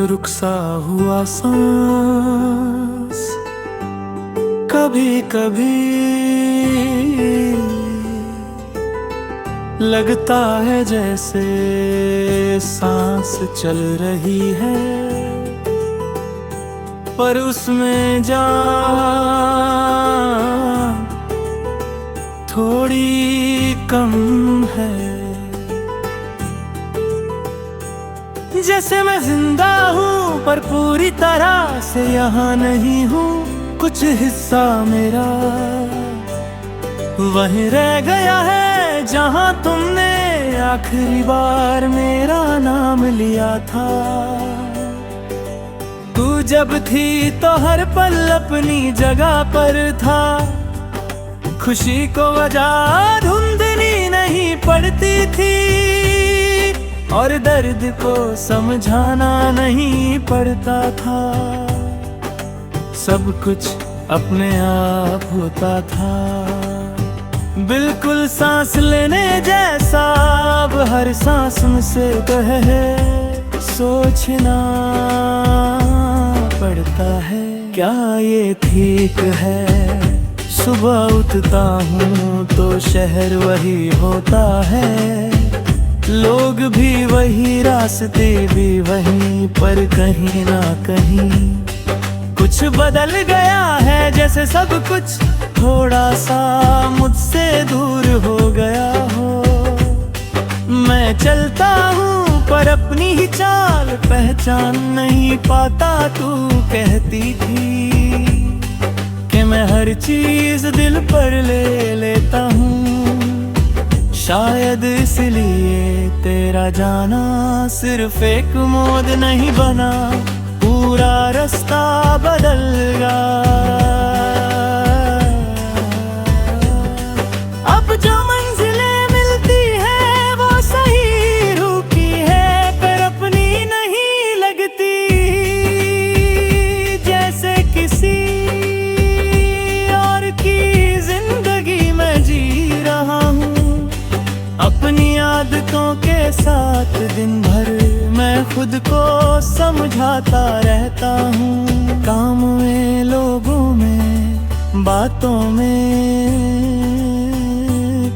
रुकसा हुआ सांस कभी कभी लगता है जैसे सांस चल रही है, पर उसमें जान थोड़ी कम है। जैसे मैं जिंदा हूँ पर पूरी तरह से यहाँ नहीं हूँ, कुछ हिस्सा मेरा वहीं रह गया है जहाँ तुमने आखिरी बार मेरा नाम लिया था। तू जब थी तो हर पल अपनी जगह पर था, खुशी को वजह ढूंढनी नहीं पड़ती थी और दर्द को समझाना नहीं पड़ता था। सब कुछ अपने आप होता था, बिल्कुल सांस लेने जैसा। अब हर सांस से कहे सोचना पड़ता है, क्या ये ठीक है? सुबह उठता हूँ तो शहर वही होता है, लोग भी वही, रास्ते भी वहीं, पर कहीं ना कहीं कुछ बदल गया है। जैसे सब कुछ थोड़ा सा मुझसे दूर हो गया हो। मैं चलता हूँ पर अपनी ही चाल पहचान नहीं पाता। तू कहती थी कि मैं हर चीज दिल पर ले लेता हूँ, शायद इसलिए तेरा जाना सिर्फ एक मौत नहीं बना, पूरा रास्ता बदल गया। अब जो मंजिलें मिलती है वो सही रुकी है, पर अपनी नहीं लगती। जैसे किसी और की जिंदगी में जी रहा हूँ, अपनी आदतों के साथ दिन भर मैं खुद को समझाता रहता हूँ। काम में, लोगों में, बातों में,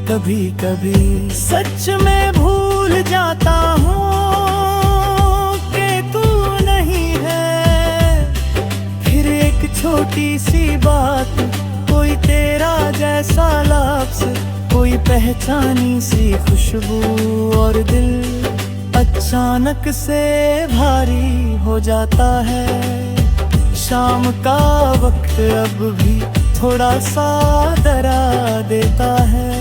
कभी कभी सच में भूल जाता हूँ कि तू नहीं है। फिर एक छोटी सी बात, कोई तेरा जैसा लफ्ज़, कोई पहचानी सी खुशबू, और दिल अचानक से भारी हो जाता है। शाम का वक्त अब भी थोड़ा सा डरा देता है।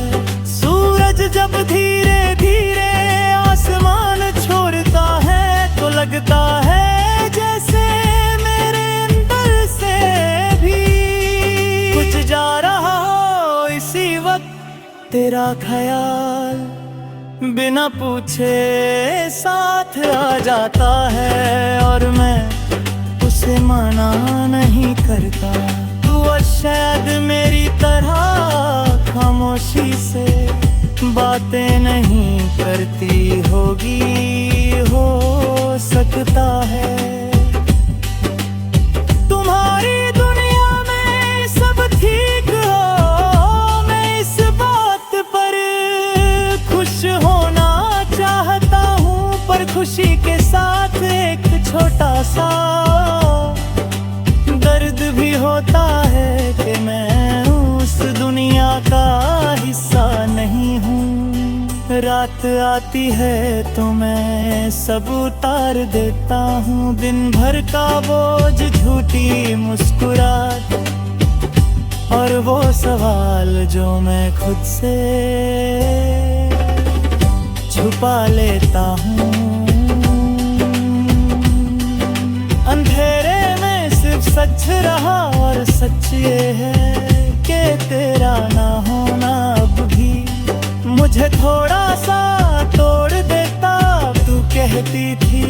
सूरज जब धीरे धीरे आसमान छोड़ता है तो लगता है जैसे मेरे अंदर से भी कुछ जा रहा हो। इसी वक्त तेरा ख्याल बिना पूछे साथ आ जाता है, और मैं उसे मना नहीं करता। तू शायद मेरी तरह खामोशी से बातें नहीं करती होगी, हो सकता है तुम्हारी दुनिया में सब ठीक हो। मैं इस बात पर खुश होना चाहता हूँ, पर खुशी के साथ एक छोटा सा दर्द भी होता है कि मैं उस दुनिया का हिस्सा नहीं हूँ। रात आती है तो मैं सब उतार देता हूँ, दिन भर का बोझ, झूठी मुस्कुराहट, और वो सवाल जो मैं खुद से छुपा लेता हूँ। अंधेरे में सिर्फ सच रहा, और सच ये है कि तेरा ना होना अब भी मुझे थोड़ा सा तोड़ देता। तू कहती थी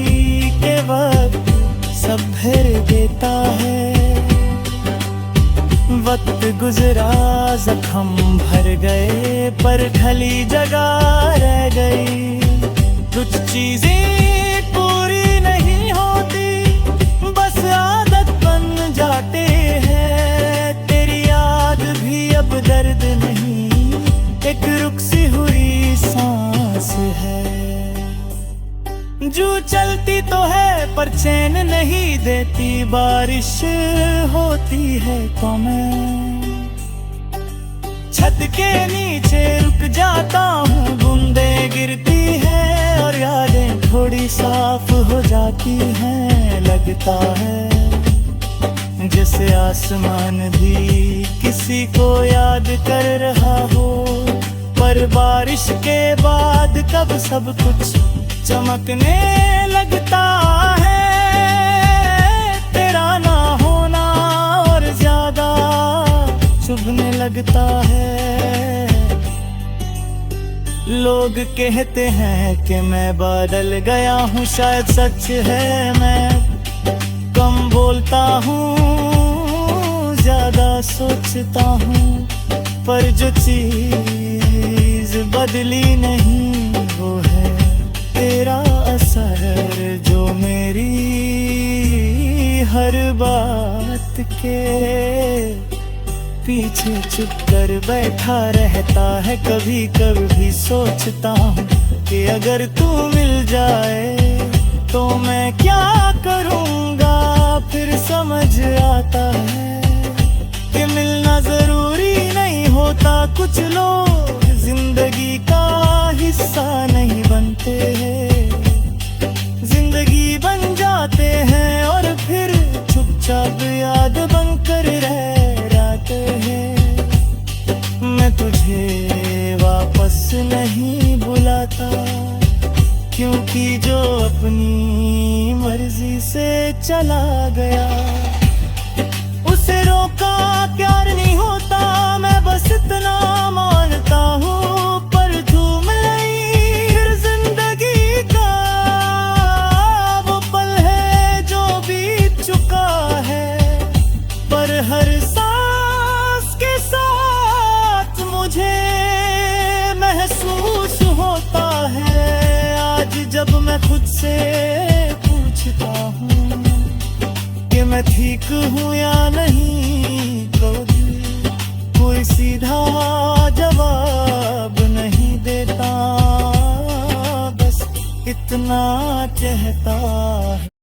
कि वक्त सब फिर देता है। वक्त गुजरा, जख्म भर गए, पर खली जगह रह गई। कुछ चीजें पूरी नहीं होती, तो है पर चैन नहीं देती, बारिश होती है तो मैं छत के नीचे रुक जाता हूँ। बूंदें गिरती है और यादें थोड़ी साफ हो जाती हैं। लगता है जैसे आसमान भी किसी को याद कर रहा हो, पर बारिश के बाद कब सब कुछ चमकने लगता है। तेरा ना होना और ज्यादा चुभने लगता है। लोग कहते हैं कि मैं बदल गया हूँ, शायद सच है। मैं कम बोलता हूँ, ज्यादा सोचता हूँ, पर जो चीज बदली नहीं वो है तेरा असर, जो मेरी हर बात के पीछे चुप कर बैठा रहता है। कभी कभी सोचता हूँ कि अगर तू मिल जाए तो मैं क्या करूँगा। फिर समझ आता है कि मिलना जरूरी नहीं होता। कुछ लोग जिंदगी का हिस्सा नहीं बनते हैं, जिंदगी बन जाते हैं और फिर चुपचाप याद बनकर रह हैं। मैं तुझे वापस नहीं बुलाता, क्योंकि जो अपनी मर्जी से चला गया उसे रोका प्यार नहीं होता। मैं बस इतना मानता हूँ, पर झूम नहीं फिर जिंदगी का वो पल है जो बीत चुका है। पर हर मुझे महसूस होता है आज जब मैं खुद से पूछता हूँ कि मैं ठीक हूँ या नहीं। कोई सीधा जवाब नहीं देता, बस इतना कहता है।